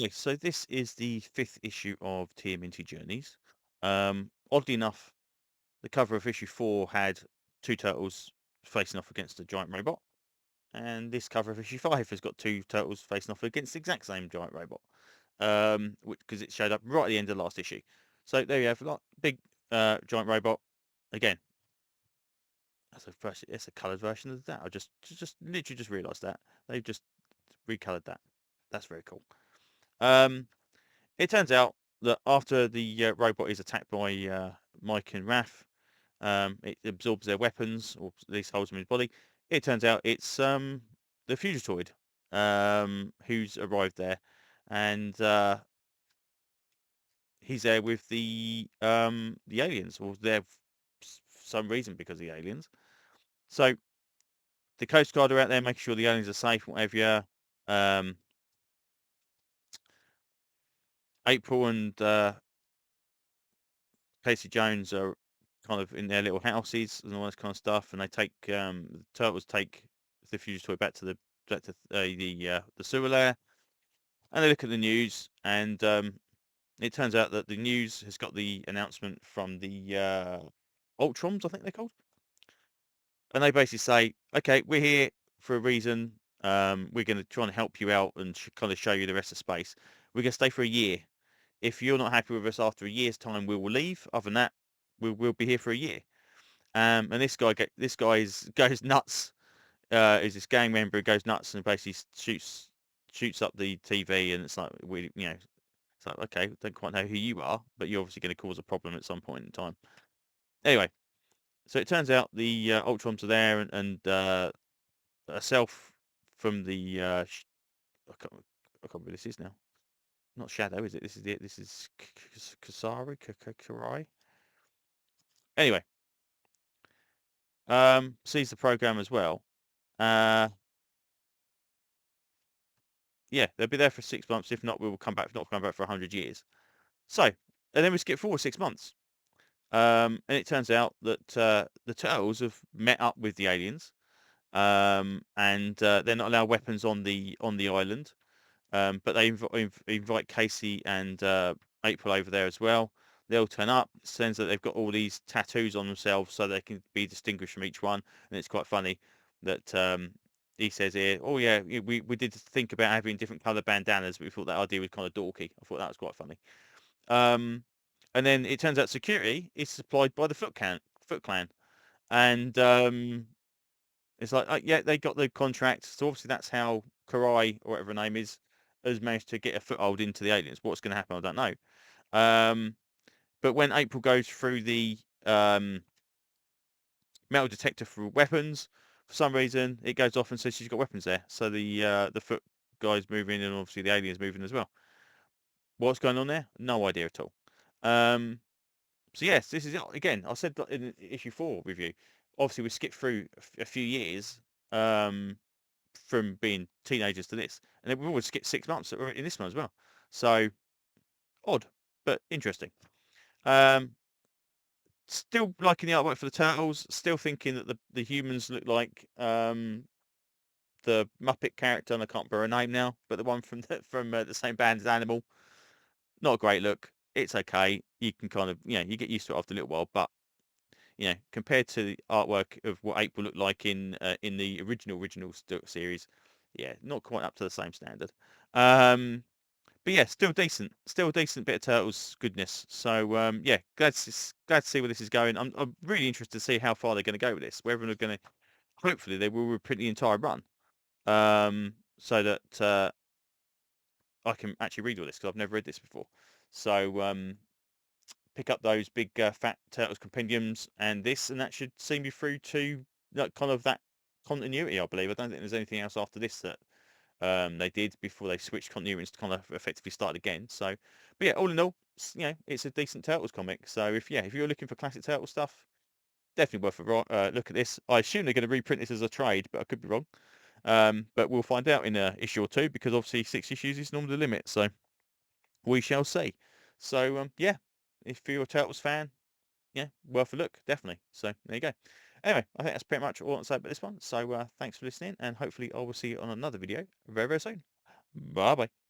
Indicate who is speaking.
Speaker 1: Okay, so this is the 5th issue of TMNT Journeys. Oddly enough, the cover of issue 4 had two turtles facing off against a giant robot, and this cover of issue 5 has got two turtles facing off against the exact same giant robot, because it showed up right at the end of the last issue. So there you have, like, big giant robot. Again, it's a coloured version of that. I just literally just realised that they've just recolored that. That's very cool. It turns out that after the robot is attacked by Mike and Raph, it absorbs their weapons, or at least holds them in his body. It turns out it's the Fugitoid, who's arrived there, and he's there with the aliens, or there for some reason because of the aliens. So the Coast Guard are out there making sure the aliens are safe, whatever. April and Casey Jones are kind of in their little houses and all this kind of stuff, and they take the turtles take the Fugitoid back to the sewer lair, and they look at the news, and it turns out that the news has got the announcement from the Ultrons, I think they're called, and they basically say, "Okay, we're here for a reason. We're going to try and help you out and kind of show you the rest of space. We're going to stay for a year. If you're not happy with us after a year's time, we will leave. Other than that, we'll be here for a year." And this guy goes nuts. Is this gang member who goes nuts and basically shoots up the TV, and it's like, it's like, okay, don't quite know who you are, but you're obviously going to cause a problem at some point in time. Anyway, so it turns out the Ultrons are there, and a self from the I can't remember who this is now. Not Shadow, is it? This is Karai. Anyway, sees the program as well. Yeah, they'll be there for 6 months. If not, we will come back. If not, come back for 100 years. So, and then we skip forward 6 months. And it turns out that the turtles have met up with the aliens, and they're not allowed weapons on the island. But they invite Casey and April over there as well. They'll turn up. It turns that they've got all these tattoos on themselves so they can be distinguished from each one. And it's quite funny that he says here, "Oh yeah, we did think about having different color bandanas, but we thought that idea was kind of dorky." I thought that was quite funny. And then it turns out security is supplied by the Foot Clan, and it's like, yeah, they got the contract, so obviously that's how Karai, or whatever her name is, has managed to get a foothold into the aliens. What's going to happen, I don't know. But when April goes through the metal detector for weapons, for some reason it goes off and says she's got weapons there. So the Foot guy's moving, and obviously the alien's moving as well. What's going on there? No idea at all. So yes, this is, again, I said in issue 4 review, obviously we skipped through a few years from being teenagers to this, and then we've always skipped 6 months in this one as well. So odd, but interesting. Still liking the artwork for the turtles. Still thinking that the humans look like the Muppet character, and I can't remember her name now, but the one from the same band as Animal. Not a great look. It's okay. You can kind of, you get used to it after a little while, but compared to the artwork of what April looked like in the original series, yeah, not quite up to the same standard. But yeah, still a decent bit of Turtles goodness. So yeah, glad to see where this is going. I'm really interested to see how far they're going to go with this. Whether they're going to, hopefully, they will reprint the entire run, so that I can actually read all this, because I've never read this before. So pick up those big fat Turtles compendiums and this, and that should see me through to kind of that continuity, I believe. I don't think there's anything else after this that they did before they switched continuities to kind of effectively start again. So, but yeah, all in all, it's a decent Turtles comic. So if you're looking for classic Turtle stuff, definitely worth a look at this. I assume they're going to reprint this as a trade, but I could be wrong. But we'll find out in an issue or two, because obviously 6 issues is normally the limit. So we shall see. So yeah, if you're a Turtles fan, yeah, worth a look, definitely. So there you go. Anyway, I think that's pretty much all I want to say about this one. So thanks for listening, and hopefully I will see you on another video very, very soon. Bye bye.